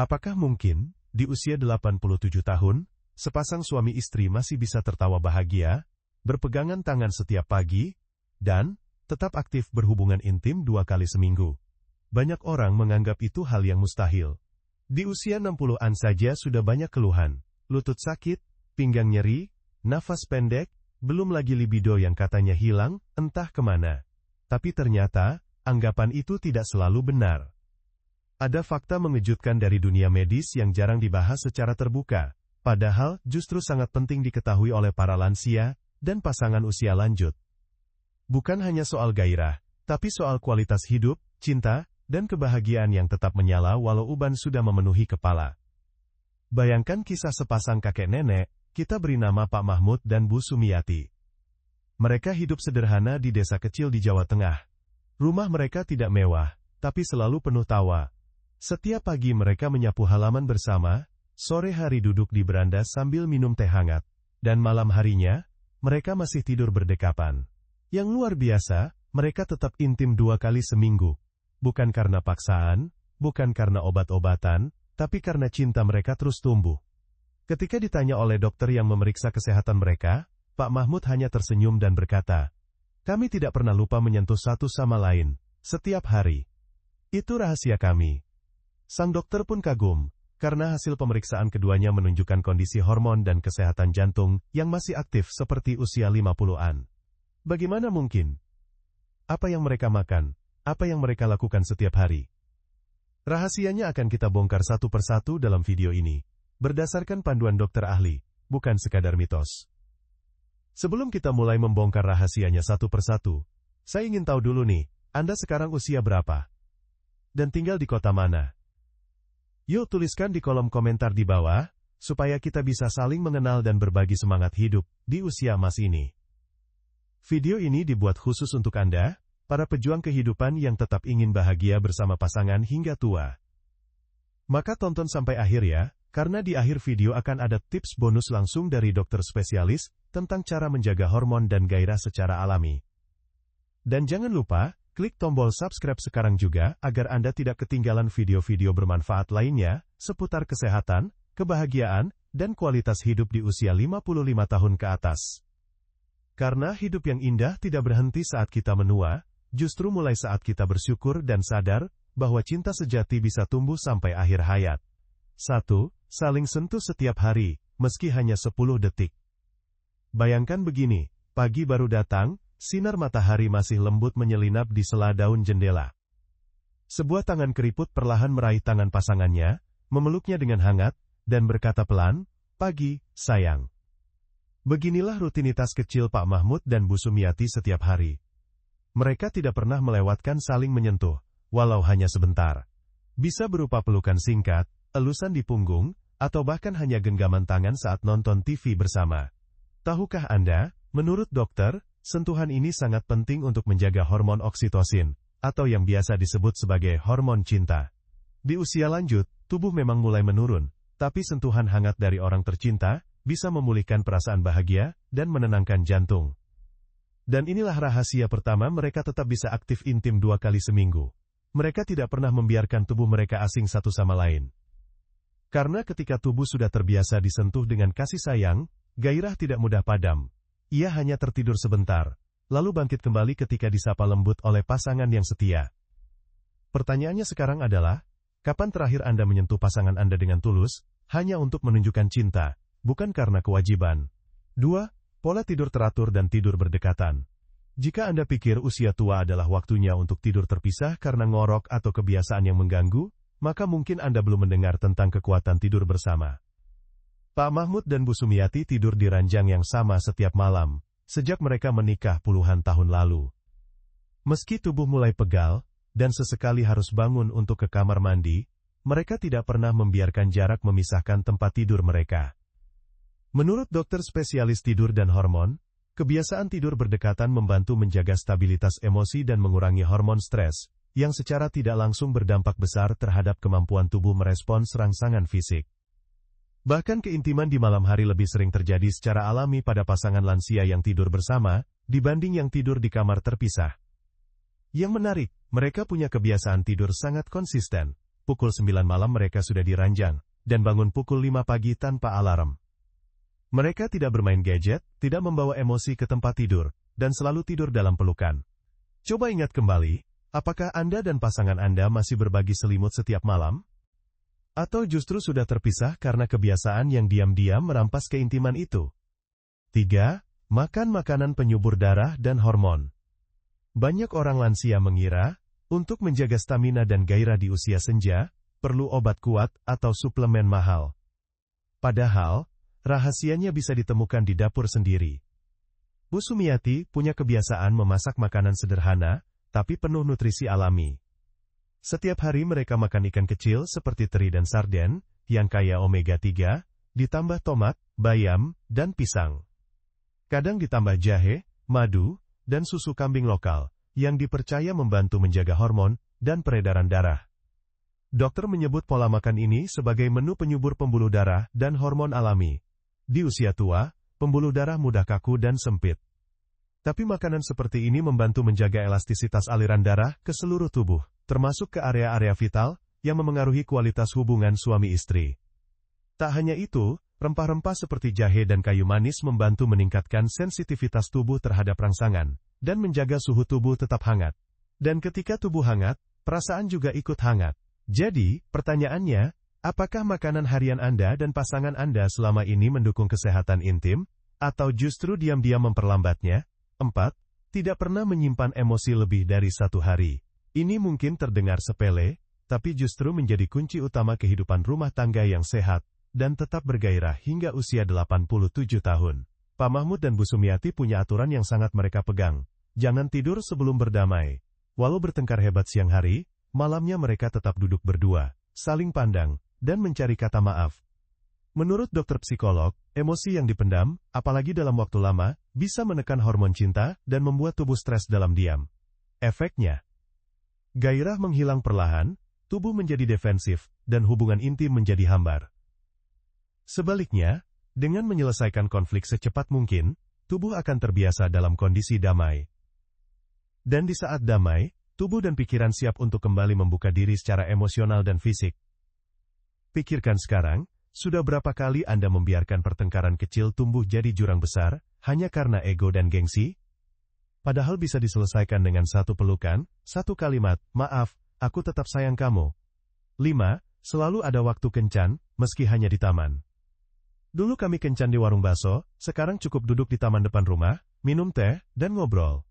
Apakah mungkin, di usia 87 tahun, sepasang suami istri masih bisa tertawa bahagia, berpegangan tangan setiap pagi, dan tetap aktif berhubungan intim 2 kali seminggu? Banyak orang menganggap itu hal yang mustahil. Di usia 60-an saja sudah banyak keluhan, lutut sakit, pinggang nyeri, nafas pendek, belum lagi libido yang katanya hilang, entah kemana. Tapi ternyata, anggapan itu tidak selalu benar. Ada fakta mengejutkan dari dunia medis yang jarang dibahas secara terbuka, padahal justru sangat penting diketahui oleh para lansia dan pasangan usia lanjut. Bukan hanya soal gairah, tapi soal kualitas hidup, cinta, dan kebahagiaan yang tetap menyala walau uban sudah memenuhi kepala. Bayangkan kisah sepasang kakek nenek, kita beri nama Pak Mahmud dan Bu Sumiati. Mereka hidup sederhana di desa kecil di Jawa Tengah. Rumah mereka tidak mewah, tapi selalu penuh tawa. Setiap pagi mereka menyapu halaman bersama, sore hari duduk di beranda sambil minum teh hangat, dan malam harinya, mereka masih tidur berdekapan. Yang luar biasa, mereka tetap intim 2 kali seminggu. Bukan karena paksaan, bukan karena obat-obatan, tapi karena cinta mereka terus tumbuh. Ketika ditanya oleh dokter yang memeriksa kesehatan mereka, Pak Mahmud hanya tersenyum dan berkata, "Kami tidak pernah lupa menyentuh satu sama lain, setiap hari. Itu rahasia kami." Sang dokter pun kagum, karena hasil pemeriksaan keduanya menunjukkan kondisi hormon dan kesehatan jantung yang masih aktif seperti usia 50-an. Bagaimana mungkin? Apa yang mereka makan? Apa yang mereka lakukan setiap hari? Rahasianya akan kita bongkar satu persatu dalam video ini, berdasarkan panduan dokter ahli, bukan sekadar mitos. Sebelum kita mulai membongkar rahasianya satu persatu, saya ingin tahu dulu nih, Anda sekarang usia berapa? Dan tinggal di kota mana? Yuk tuliskan di kolom komentar di bawah, supaya kita bisa saling mengenal dan berbagi semangat hidup di usia emas ini. Video ini dibuat khusus untuk Anda, para pejuang kehidupan yang tetap ingin bahagia bersama pasangan hingga tua. Maka tonton sampai akhir ya, karena di akhir video akan ada tips bonus langsung dari dokter spesialis tentang cara menjaga hormon dan gairah secara alami. Dan jangan lupa, klik tombol subscribe sekarang juga agar Anda tidak ketinggalan video-video bermanfaat lainnya seputar kesehatan, kebahagiaan, dan kualitas hidup di usia 55 tahun ke atas. Karena hidup yang indah tidak berhenti saat kita menua, justru mulai saat kita bersyukur dan sadar bahwa cinta sejati bisa tumbuh sampai akhir hayat. 1. Saling sentuh setiap hari, meski hanya 10 detik. Bayangkan begini, pagi baru datang, sinar matahari masih lembut menyelinap di sela daun jendela. Sebuah tangan keriput perlahan meraih tangan pasangannya, memeluknya dengan hangat, dan berkata pelan, "Pagi, sayang." Beginilah rutinitas kecil Pak Mahmud dan Bu Sumiati setiap hari. Mereka tidak pernah melewatkan saling menyentuh, walau hanya sebentar. Bisa berupa pelukan singkat, elusan di punggung, atau bahkan hanya genggaman tangan saat nonton TV bersama. Tahukah Anda, menurut dokter, sentuhan ini sangat penting untuk menjaga hormon oksitosin, atau yang biasa disebut sebagai hormon cinta. Di usia lanjut, tubuh memang mulai menurun, tapi sentuhan hangat dari orang tercinta, bisa memulihkan perasaan bahagia, dan menenangkan jantung. Dan inilah rahasia pertama mereka tetap bisa aktif intim 2 kali seminggu. Mereka tidak pernah membiarkan tubuh mereka asing satu sama lain. Karena ketika tubuh sudah terbiasa disentuh dengan kasih sayang, gairah tidak mudah padam. Ia hanya tertidur sebentar, lalu bangkit kembali ketika disapa lembut oleh pasangan yang setia. Pertanyaannya sekarang adalah, kapan terakhir Anda menyentuh pasangan Anda dengan tulus, hanya untuk menunjukkan cinta, bukan karena kewajiban? 2. Pola tidur teratur dan tidur berdekatan. Jika Anda pikir usia tua adalah waktunya untuk tidur terpisah karena ngorok atau kebiasaan yang mengganggu, maka mungkin Anda belum mendengar tentang kekuatan tidur bersama. Pak Mahmud dan Bu Sumiati tidur di ranjang yang sama setiap malam, sejak mereka menikah puluhan tahun lalu. Meski tubuh mulai pegal, dan sesekali harus bangun untuk ke kamar mandi, mereka tidak pernah membiarkan jarak memisahkan tempat tidur mereka. Menurut dokter spesialis tidur dan hormon, kebiasaan tidur berdekatan membantu menjaga stabilitas emosi dan mengurangi hormon stres, yang secara tidak langsung berdampak besar terhadap kemampuan tubuh merespons rangsangan fisik. Bahkan keintiman di malam hari lebih sering terjadi secara alami pada pasangan lansia yang tidur bersama, dibanding yang tidur di kamar terpisah. Yang menarik, mereka punya kebiasaan tidur sangat konsisten. pukul 9 malam mereka sudah di ranjang, dan bangun pukul 5 pagi tanpa alarm. Mereka tidak bermain gadget, tidak membawa emosi ke tempat tidur, dan selalu tidur dalam pelukan. Coba ingat kembali, apakah Anda dan pasangan Anda masih berbagi selimut setiap malam? Atau justru sudah terpisah karena kebiasaan yang diam-diam merampas keintiman itu? 3. Makan makanan penyubur darah dan hormon. Banyak orang lansia mengira, untuk menjaga stamina dan gairah di usia senja, perlu obat kuat atau suplemen mahal. Padahal, rahasianya bisa ditemukan di dapur sendiri. Bu Sumiati punya kebiasaan memasak makanan sederhana, tapi penuh nutrisi alami. Setiap hari mereka makan ikan kecil seperti teri dan sarden, yang kaya omega 3, ditambah tomat, bayam, dan pisang. Kadang ditambah jahe, madu, dan susu kambing lokal, yang dipercaya membantu menjaga hormon dan peredaran darah. Dokter menyebut pola makan ini sebagai menu penyubur pembuluh darah dan hormon alami. Di usia tua, pembuluh darah mudah kaku dan sempit. Tapi makanan seperti ini membantu menjaga elastisitas aliran darah ke seluruh tubuh, termasuk ke area-area vital yang memengaruhi kualitas hubungan suami istri. Tak hanya itu, rempah-rempah seperti jahe dan kayu manis membantu meningkatkan sensitivitas tubuh terhadap rangsangan, dan menjaga suhu tubuh tetap hangat. Dan ketika tubuh hangat, perasaan juga ikut hangat. Jadi, pertanyaannya, apakah makanan harian Anda dan pasangan Anda selama ini mendukung kesehatan intim, atau justru diam-diam memperlambatnya? 4. Tidak pernah menyimpan emosi lebih dari 1 hari. Ini mungkin terdengar sepele, tapi justru menjadi kunci utama kehidupan rumah tangga yang sehat, dan tetap bergairah hingga usia 87 tahun. Pak Mahmud dan Bu Sumiati punya aturan yang sangat mereka pegang. Jangan tidur sebelum berdamai. Walau bertengkar hebat siang hari, malamnya mereka tetap duduk berdua, saling pandang, dan mencari kata maaf. Menurut dokter psikolog, emosi yang dipendam, apalagi dalam waktu lama, bisa menekan hormon cinta dan membuat tubuh stres dalam diam. Efeknya, gairah menghilang perlahan, tubuh menjadi defensif, dan hubungan intim menjadi hambar. Sebaliknya, dengan menyelesaikan konflik secepat mungkin, tubuh akan terbiasa dalam kondisi damai. Dan di saat damai, tubuh dan pikiran siap untuk kembali membuka diri secara emosional dan fisik. Pikirkan sekarang, sudah berapa kali Anda membiarkan pertengkaran kecil tumbuh jadi jurang besar, hanya karena ego dan gengsi? Padahal bisa diselesaikan dengan satu pelukan, satu kalimat, maaf, aku tetap sayang kamu. 5. Selalu ada waktu kencan, meski hanya di taman. Dulu kami kencan di warung bakso, sekarang cukup duduk di taman depan rumah, minum teh, dan ngobrol.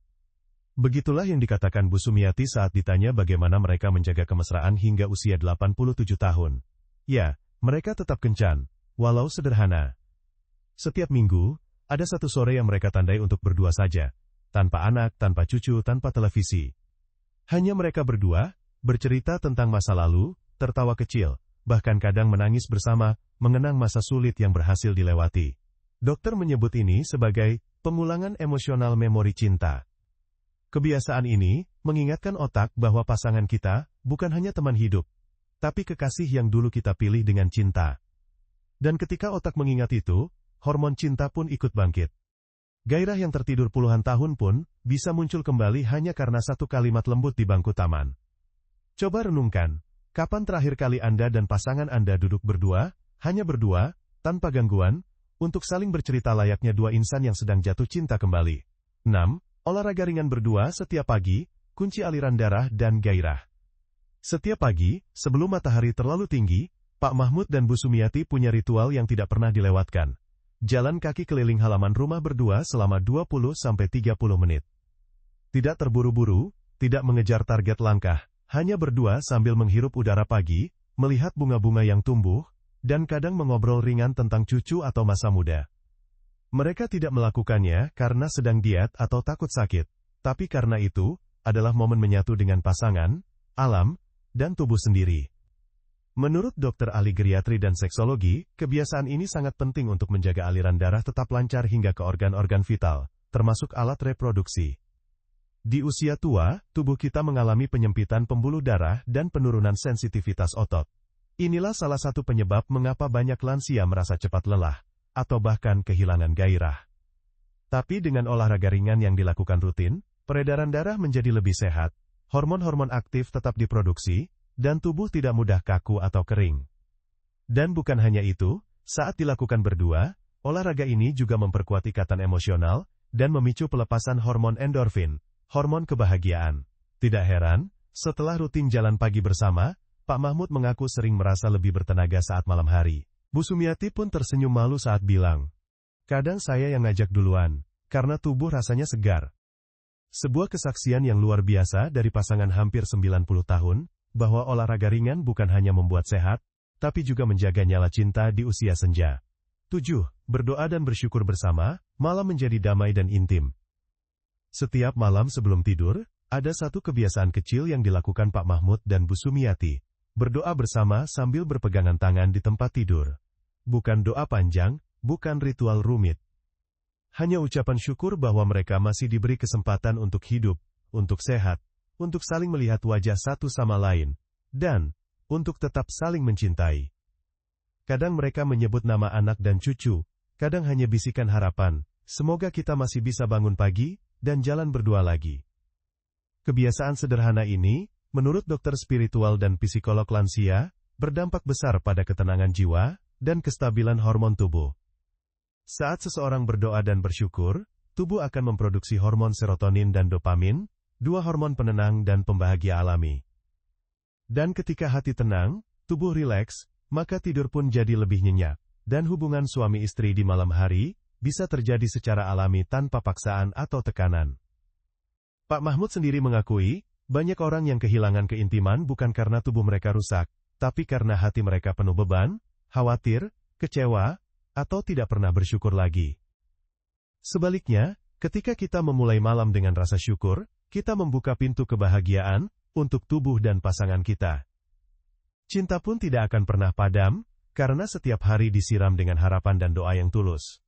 Begitulah yang dikatakan Bu Sumiati saat ditanya bagaimana mereka menjaga kemesraan hingga usia 87 tahun. Ya, mereka tetap kencan, walau sederhana. Setiap minggu, ada satu sore yang mereka tandai untuk berdua saja. Tanpa anak, tanpa cucu, tanpa televisi. Hanya mereka berdua, bercerita tentang masa lalu, tertawa kecil, bahkan kadang menangis bersama, mengenang masa sulit yang berhasil dilewati. Dokter menyebut ini sebagai pengulangan emosional memori cinta. Kebiasaan ini mengingatkan otak bahwa pasangan kita bukan hanya teman hidup, tapi kekasih yang dulu kita pilih dengan cinta. Dan ketika otak mengingat itu, hormon cinta pun ikut bangkit. Gairah yang tertidur puluhan tahun pun bisa muncul kembali hanya karena satu kalimat lembut di bangku taman. Coba renungkan, kapan terakhir kali Anda dan pasangan Anda duduk berdua, hanya berdua, tanpa gangguan, untuk saling bercerita layaknya dua insan yang sedang jatuh cinta kembali. 6. Olahraga ringan berdua setiap pagi, kunci aliran darah dan gairah. Setiap pagi, sebelum matahari terlalu tinggi, Pak Mahmud dan Bu Sumiati punya ritual yang tidak pernah dilewatkan. Jalan kaki keliling halaman rumah berdua selama 20-30 menit. Tidak terburu-buru, tidak mengejar target langkah, hanya berdua sambil menghirup udara pagi, melihat bunga-bunga yang tumbuh, dan kadang mengobrol ringan tentang cucu atau masa muda. Mereka tidak melakukannya karena sedang diet atau takut sakit, tapi karena itu adalah momen menyatu dengan pasangan, alam, dan tubuh sendiri. Menurut dokter ahli geriatri dan seksologi, kebiasaan ini sangat penting untuk menjaga aliran darah tetap lancar hingga ke organ-organ vital, termasuk alat reproduksi. Di usia tua, tubuh kita mengalami penyempitan pembuluh darah dan penurunan sensitivitas otot. Inilah salah satu penyebab mengapa banyak lansia merasa cepat lelah, atau bahkan kehilangan gairah. Tapi dengan olahraga ringan yang dilakukan rutin, peredaran darah menjadi lebih sehat, hormon-hormon aktif tetap diproduksi, dan tubuh tidak mudah kaku atau kering. Dan bukan hanya itu, saat dilakukan berdua, olahraga ini juga memperkuat ikatan emosional dan memicu pelepasan hormon endorfin, hormon kebahagiaan. Tidak heran, setelah rutin jalan pagi bersama, Pak Mahmud mengaku sering merasa lebih bertenaga saat malam hari. Bu Sumiati pun tersenyum malu saat bilang, "Kadang saya yang ngajak duluan, karena tubuh rasanya segar." Sebuah kesaksian yang luar biasa dari pasangan hampir 90 tahun, bahwa olahraga ringan bukan hanya membuat sehat, tapi juga menjaga nyala cinta di usia senja. 7. Berdoa dan bersyukur bersama, malam menjadi damai dan intim. Setiap malam sebelum tidur, ada satu kebiasaan kecil yang dilakukan Pak Mahmud dan Bu Sumiati. Berdoa bersama sambil berpegangan tangan di tempat tidur. Bukan doa panjang, bukan ritual rumit. Hanya ucapan syukur bahwa mereka masih diberi kesempatan untuk hidup, untuk sehat, untuk saling melihat wajah satu sama lain, dan untuk tetap saling mencintai. Kadang mereka menyebut nama anak dan cucu, kadang hanya bisikan harapan, semoga kita masih bisa bangun pagi, dan jalan berdua lagi. Kebiasaan sederhana ini, menurut dokter spiritual dan psikolog lansia, berdampak besar pada ketenangan jiwa, dan kestabilan hormon tubuh. Saat seseorang berdoa dan bersyukur, tubuh akan memproduksi hormon serotonin dan dopamin, dua hormon penenang dan pembahagia alami. Dan ketika hati tenang, tubuh rileks, maka tidur pun jadi lebih nyenyak, dan hubungan suami istri di malam hari, bisa terjadi secara alami tanpa paksaan atau tekanan. Pak Mahmud sendiri mengakui, banyak orang yang kehilangan keintiman bukan karena tubuh mereka rusak, tapi karena hati mereka penuh beban, khawatir, kecewa, atau tidak pernah bersyukur lagi. Sebaliknya, ketika kita memulai malam dengan rasa syukur, kita membuka pintu kebahagiaan untuk tubuh dan pasangan kita. Cinta pun tidak akan pernah padam, karena setiap hari disiram dengan harapan dan doa yang tulus.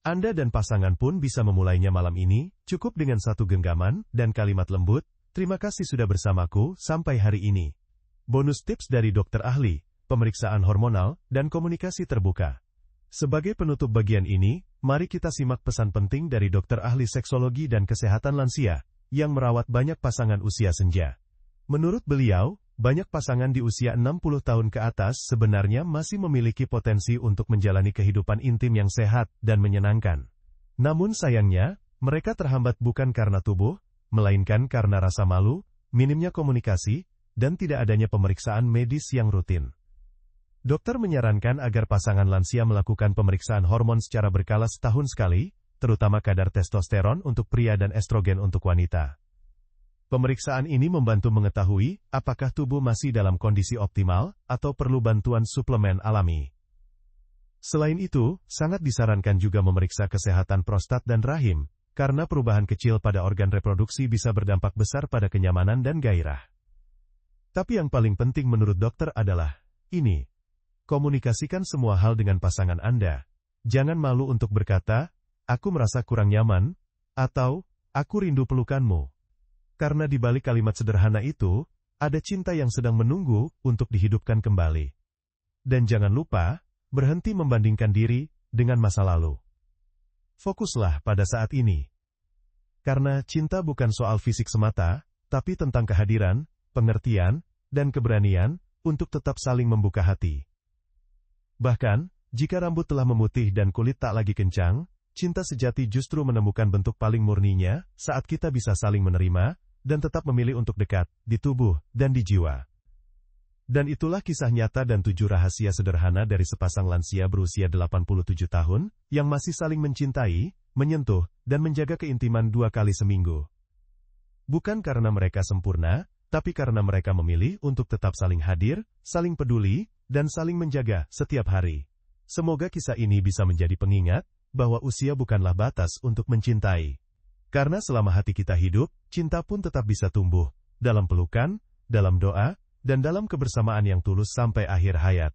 Anda dan pasangan pun bisa memulainya malam ini, cukup dengan satu genggaman dan kalimat lembut, "Terima kasih sudah bersamaku sampai hari ini." Bonus tips dari dokter ahli, pemeriksaan hormonal, dan komunikasi terbuka. Sebagai penutup bagian ini, mari kita simak pesan penting dari dokter ahli seksologi dan kesehatan lansia, yang merawat banyak pasangan usia senja. Menurut beliau, banyak pasangan di usia 60 tahun ke atas sebenarnya masih memiliki potensi untuk menjalani kehidupan intim yang sehat dan menyenangkan. Namun sayangnya, mereka terhambat bukan karena tubuh, melainkan karena rasa malu, minimnya komunikasi, dan tidak adanya pemeriksaan medis yang rutin. Dokter menyarankan agar pasangan lansia melakukan pemeriksaan hormon secara berkala setahun sekali, terutama kadar testosteron untuk pria dan estrogen untuk wanita. Pemeriksaan ini membantu mengetahui apakah tubuh masih dalam kondisi optimal atau perlu bantuan suplemen alami. Selain itu, sangat disarankan juga memeriksa kesehatan prostat dan rahim, karena perubahan kecil pada organ reproduksi bisa berdampak besar pada kenyamanan dan gairah. Tapi yang paling penting menurut dokter adalah ini. Komunikasikan semua hal dengan pasangan Anda. Jangan malu untuk berkata, "Aku merasa kurang nyaman," atau "Aku rindu pelukanmu." Karena di balik kalimat sederhana itu, ada cinta yang sedang menunggu untuk dihidupkan kembali. Dan jangan lupa, berhenti membandingkan diri dengan masa lalu. Fokuslah pada saat ini. Karena cinta bukan soal fisik semata, tapi tentang kehadiran, pengertian, dan keberanian untuk tetap saling membuka hati. Bahkan, jika rambut telah memutih dan kulit tak lagi kencang, cinta sejati justru menemukan bentuk paling murninya saat kita bisa saling menerima dan tetap memilih untuk dekat di tubuh dan di jiwa. Dan itulah kisah nyata dan 7 rahasia sederhana dari sepasang lansia berusia 87 tahun yang masih saling mencintai, menyentuh, dan menjaga keintiman 2 kali seminggu. Bukan karena mereka sempurna, tapi karena mereka memilih untuk tetap saling hadir, saling peduli, dan saling menjaga setiap hari. Semoga kisah ini bisa menjadi pengingat bahwa usia bukanlah batas untuk mencintai. Karena selama hati kita hidup, cinta pun tetap bisa tumbuh, dalam pelukan, dalam doa, dan dalam kebersamaan yang tulus sampai akhir hayat.